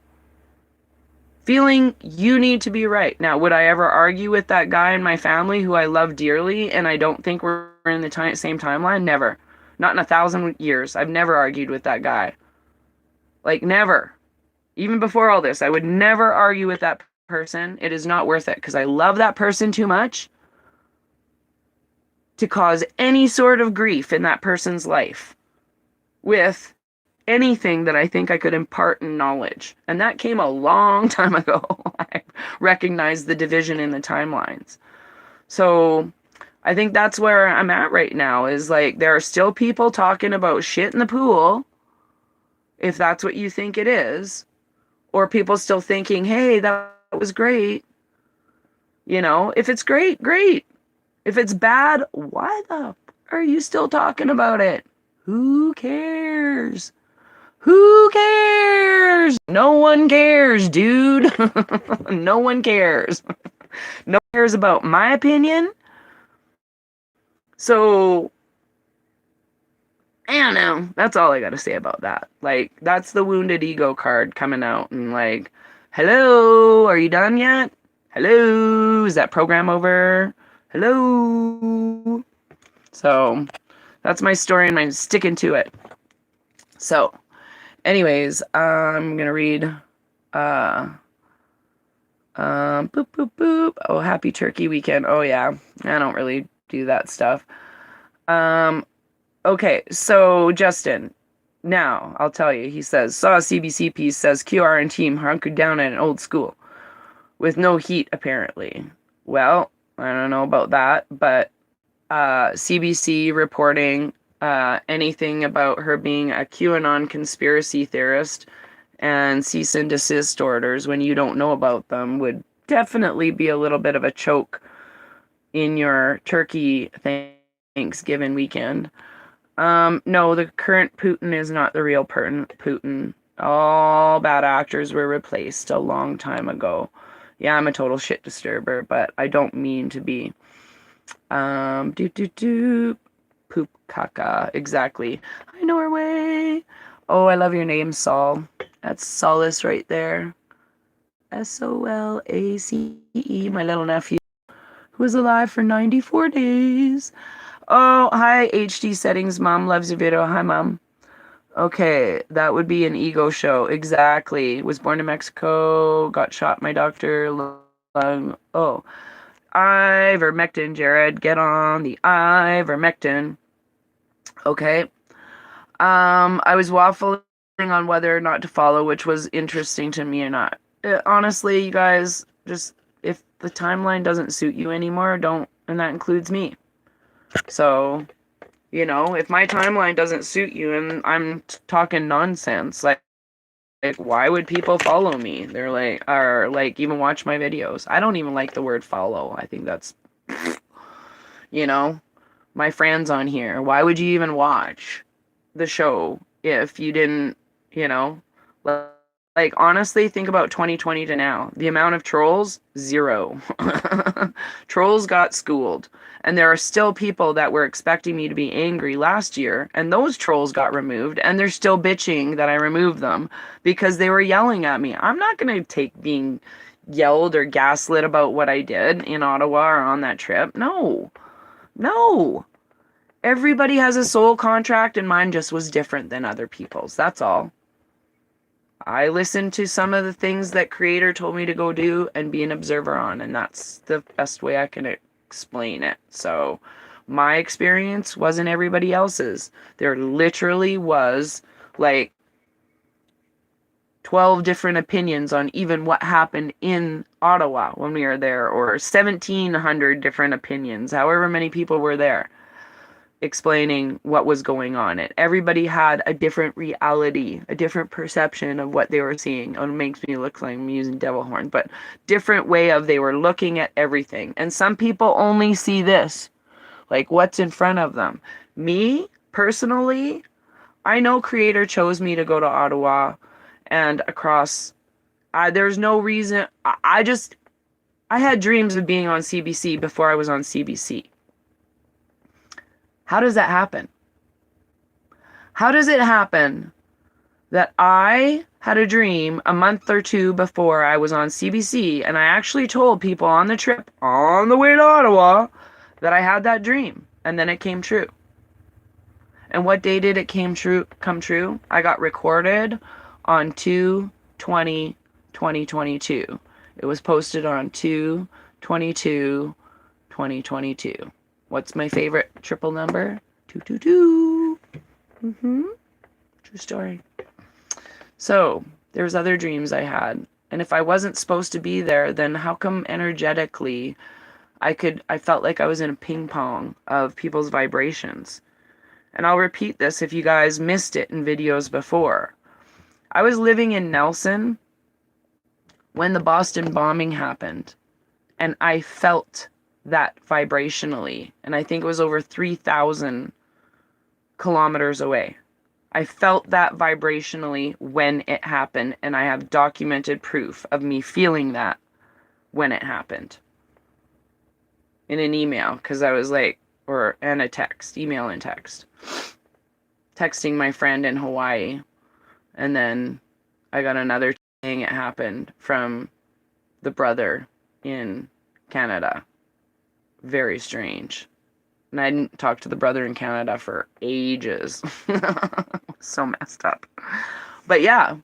Feeling you need to be right. Now, would I ever argue with that guy in my family who I love dearly and I don't think we're in the same timeline? Never. Not in 1,000 years. I've never argued with that guy. Like, never. Even before all this, I would never argue with that person. It is not worth it because I love that person too much to cause any sort of grief in that person's life with anything that I think I could impart in knowledge. And that came a long time ago. I recognized the division in the timelines. So I think that's where I'm at right now, is like, there are still people talking about shit in the pool, if that's what you think it is, or people still thinking, hey, that was great. You know, if it's great, great. If it's bad, why the f are you still talking about it? Who cares? Who cares? No one cares, dude. No one cares. No one cares about my opinion. So, I don't know. That's all I got to say about that. Like, that's the wounded ego card coming out. And like, hello, are you done yet? Hello, is that program over? Hello. So, that's my story and I'm sticking to it. So, anyways, I'm going to read, boop, boop, boop. Oh, happy turkey weekend. Oh, yeah. I don't really do that stuff. Okay, so Justin, now I'll tell you, he says, saw a CBC piece, says QR and team hunkered down at an old school with no heat, apparently. Well, I don't know about that, but CBC reporting anything about her being a QAnon conspiracy theorist and cease and desist orders when you don't know about them would definitely be a little bit of a choke in your turkey Thanksgiving weekend. No, the current Putin is not the real Putin. All bad actors were replaced a long time ago. Yeah, I'm a total shit disturber, but I don't mean to be. Poop caca. Exactly. Hi, Norway. Oh, I love your name, Saul. That's Solace right there. Solace, my little nephew, who was alive for 94 days. Oh, hi, HD settings. Mom loves your video. Hi, Mom. Okay, that would be an ego show. Exactly. Was born in Mexico. Got shot. My doctor. Oh, ivermectin, Jared. Get on the ivermectin. Okay. I was waffling on whether or not to follow, which was interesting to me or not. Honestly, you guys, just if the timeline doesn't suit you anymore, don't, and that includes me. So, you know, if my timeline doesn't suit you and I'm talking nonsense, like why would people follow me? They're like, or like even watch my videos. I don't even like the word follow. I think that's, you know, my friends on here. Why would you even watch the show if you didn't, you know, like honestly, think about 2020 to now. The amount of trolls, 0. Trolls got schooled. And there are still people that were expecting me to be angry last year, and those trolls got removed, and they're still bitching that I removed them because they were yelling at me. I'm not going to take being yelled or gaslit about what I did in Ottawa or on that trip. No. No. Everybody has a soul contract, and mine just was different than other people's. That's all. I listened to some of the things that Creator told me to go do and be an observer on, and that's the best way I can explain it. So my experience wasn't everybody else's. There literally was like 12 different opinions on even what happened in Ottawa when we were there, or 1,700 different opinions, however many people were there. explaining what was going on. And everybody had a different reality, a different perception of what they were seeing. Oh, it makes me look like I'm using devil horn, but different way of they were looking at everything. And some people only see this, like what's in front of them. Me, personally, I know Creator chose me to go to Ottawa and across. There's no reason. I had dreams of being on CBC before I was on CBC. How does that happen? How does it happen that I had a dream a month or two before I was on CBC, and I actually told people on the trip, on the way to Ottawa, that I had that dream, and then it came true? And what day did it come true? I got recorded on 2/20/2022. It was posted on 2/22/2022. What's my favorite triple number? 222. True story. So, there's other dreams I had. And if I wasn't supposed to be there, then how come energetically I felt like I was in a ping pong of people's vibrations? And I'll repeat this if you guys missed it in videos before. I was living in Nelson when the Boston bombing happened, and I felt that vibrationally, and I think it was over 3,000 kilometers away. I felt that vibrationally when it happened, and I have documented proof of me feeling that when it happened in an email, because I was like, and a text, email and text, texting my friend in Hawaii, and then I got another thing. It happened from the brother in Canada. Very strange. And I didn't talk to the brother in Canada for ages. So messed up. But yeah,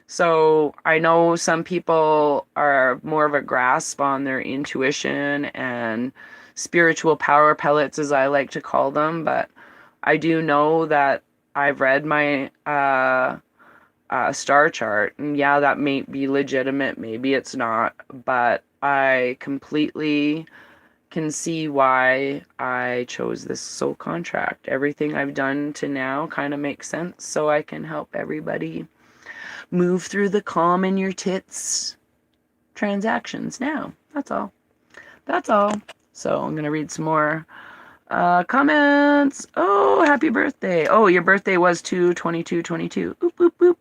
so I know some people are more of a grasp on their intuition and spiritual power pellets, as I like to call them. But I do know that I've read my star chart. And yeah, that may be legitimate. Maybe it's not. But I completely can see why I chose this soul contract. Everything I've done to now kind of makes sense, so I can help everybody move through the calm in your tits transactions now. That's all. That's all. So I'm going to read some more comments. Oh, happy birthday. Oh, your birthday was 2/22/22. Oop, oop, oop.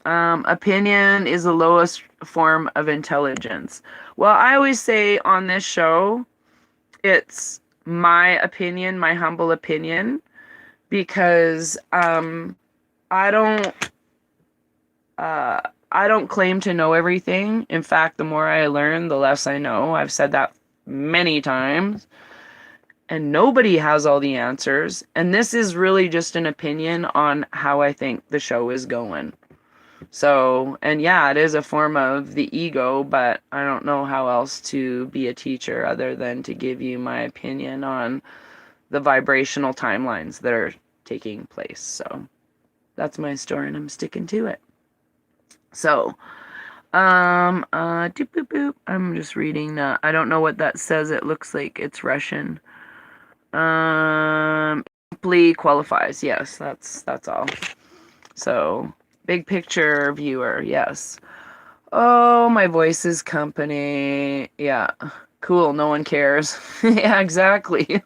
Opinion is the lowest form of intelligence. Well, I always say on this show, it's my opinion, my humble opinion, because I don't claim to know everything. In fact, the more I learn, the less I know. I've said that many times. And nobody has all the answers. And this is really just an opinion on how I think the show is going. So, and yeah, it is a form of the ego, but I don't know how else to be a teacher other than to give you my opinion on the vibrational timelines that are taking place. So that's my story, and I'm sticking to it. So, doop boop boop. I'm just reading that. I don't know what that says. It looks like it's Russian. Simply qualifies. Yes, that's all. So, big picture viewer, yes. Oh, my voice is company. Yeah, cool, no one cares. Yeah, exactly.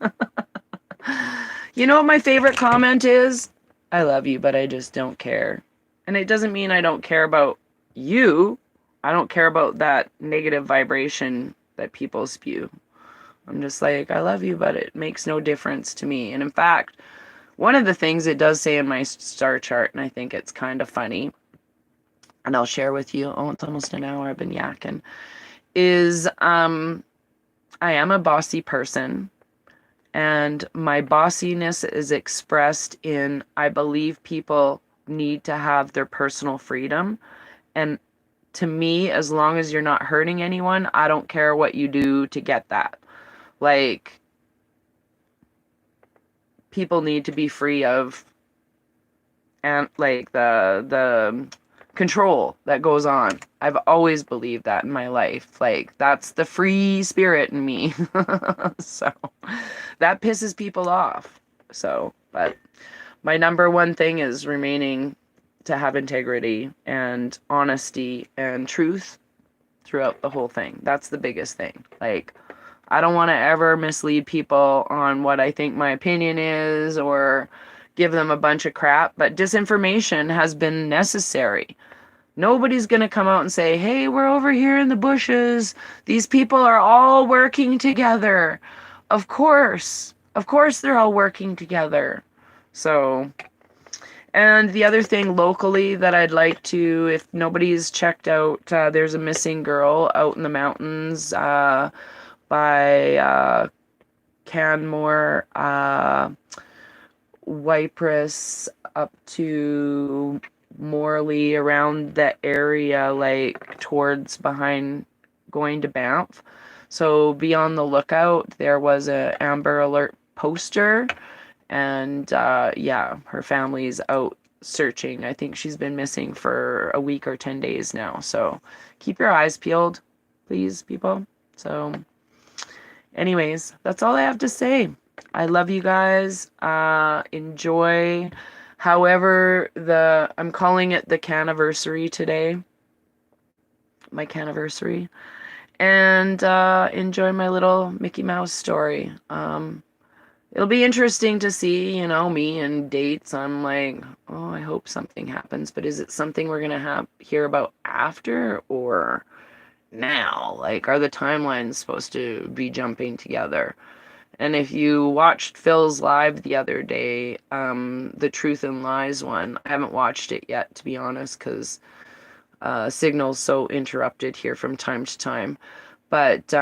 You know what my favorite comment is? I love you, but I just don't care. And it doesn't mean I don't care about you. I don't care about that negative vibration that people spew. I'm just like, I love you, but it makes no difference to me. And in fact, one of the things it does say in my star chart, and I think it's kind of funny, and I'll share with you, oh, it's almost an hour, I've been yakking, is I am a bossy person, and my bossiness is expressed in, I believe people need to have their personal freedom. And to me, as long as you're not hurting anyone, I don't care what you do to get that. Like, people need to be free of, and like the control that goes on. I've always believed that in my life. Like, that's the free spirit in me. So that pisses people off. So, but my number one thing is remaining to have integrity and honesty and truth throughout the whole thing. That's the biggest thing. Like, I don't want to ever mislead people on what I think my opinion is or give them a bunch of crap, but disinformation has been necessary. Nobody's going to come out and say, hey, we're over here in the bushes. These people are all working together. Of course. Of course they're all working together. So, and the other thing locally that I'd like to, if nobody's checked out, there's a missing girl out in the mountains by Canmore, Wypress, up to Morley, around the area, like towards behind going to Banff. So be on the lookout. There was a Amber Alert poster, and yeah, her family's out searching. I think she's been missing for a week or 10 days now. So keep your eyes peeled, please, people. So anyways, that's all I have to say. I love you guys. Enjoy. However, I'm calling it the Caniversary today. My Caniversary. And enjoy my little Mickey Mouse story. It'll be interesting to see, you know, me and dates. I'm like, oh, I hope something happens. But is it something we're going to hear about after or now? Like, are the timelines supposed to be jumping together? And if you watched Phil's live the other day, the Truth and Lies one, I haven't watched it yet, to be honest, because signal's so interrupted here from time to time. But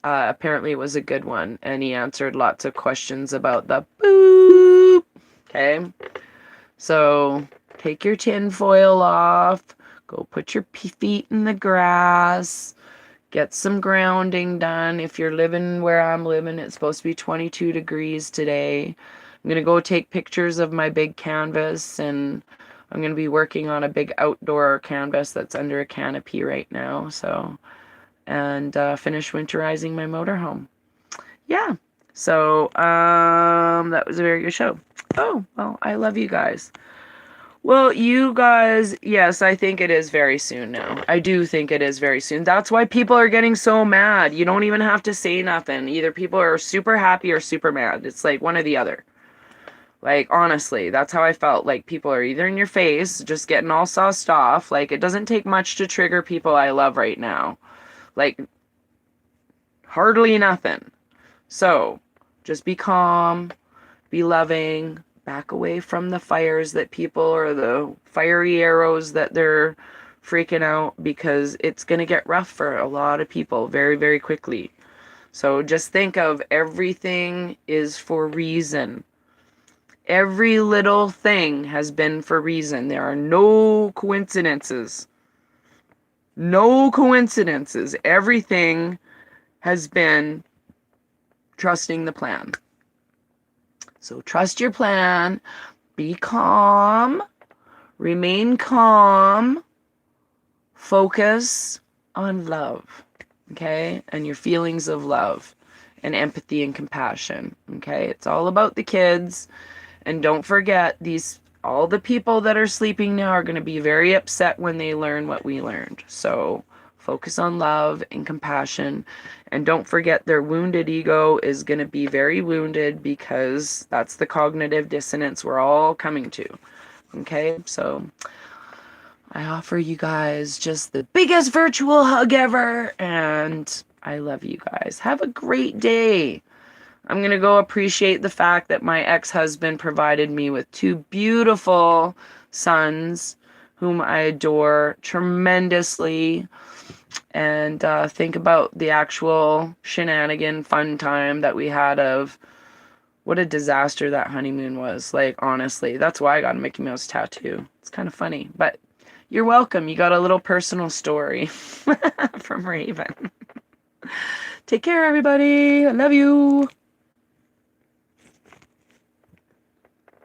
apparently it was a good one, and he answered lots of questions about the boop. Okay, so take your tin foil off, go put your feet in the grass, get some grounding done. If you're living where I'm living, it's supposed to be 22 degrees today. I'm gonna go take pictures of my big canvas, and I'm gonna be working on a big outdoor canvas that's under a canopy right now. So, and finish winterizing my motorhome. Yeah. So, that was a very good show. Oh, well, I love you guys. Well, you guys, yes, I think it is very soon now. I do think it is very soon. That's why people are getting so mad. You don't even have to say nothing. Either people are super happy or super mad. It's like one or the other. Like, honestly, that's how I felt. Like, people are either in your face, just getting all sauced off. Like, it doesn't take much to trigger people I love right now. Like, hardly nothing. So, just be calm, be loving, back away from the fires that people, or the fiery arrows that they're freaking out, because it's going to get rough for a lot of people very, very quickly. So just think of everything is for reason. Every little thing has been for reason. There are no coincidences. No coincidences. Everything has been trusting the plan. So trust your plan, be calm, remain calm, focus on love, okay? And your feelings of love and empathy and compassion, okay? It's all about the kids. And don't forget, all the people that are sleeping now are going to be very upset when they learn what we learned. So focus on love and compassion. And don't forget, their wounded ego is going to be very wounded, because that's the cognitive dissonance we're all coming to. Okay, so I offer you guys just the biggest virtual hug ever. And I love you guys. Have a great day. I'm going to go appreciate the fact that my ex-husband provided me with 2 beautiful sons whom I adore tremendously. And think about the actual shenanigan fun time that we had of what a disaster that honeymoon was. Like, honestly, that's why I got a Mickey Mouse tattoo. It's kind of funny, but you're welcome. You got a little personal story from Raven. Take care, everybody. I love you.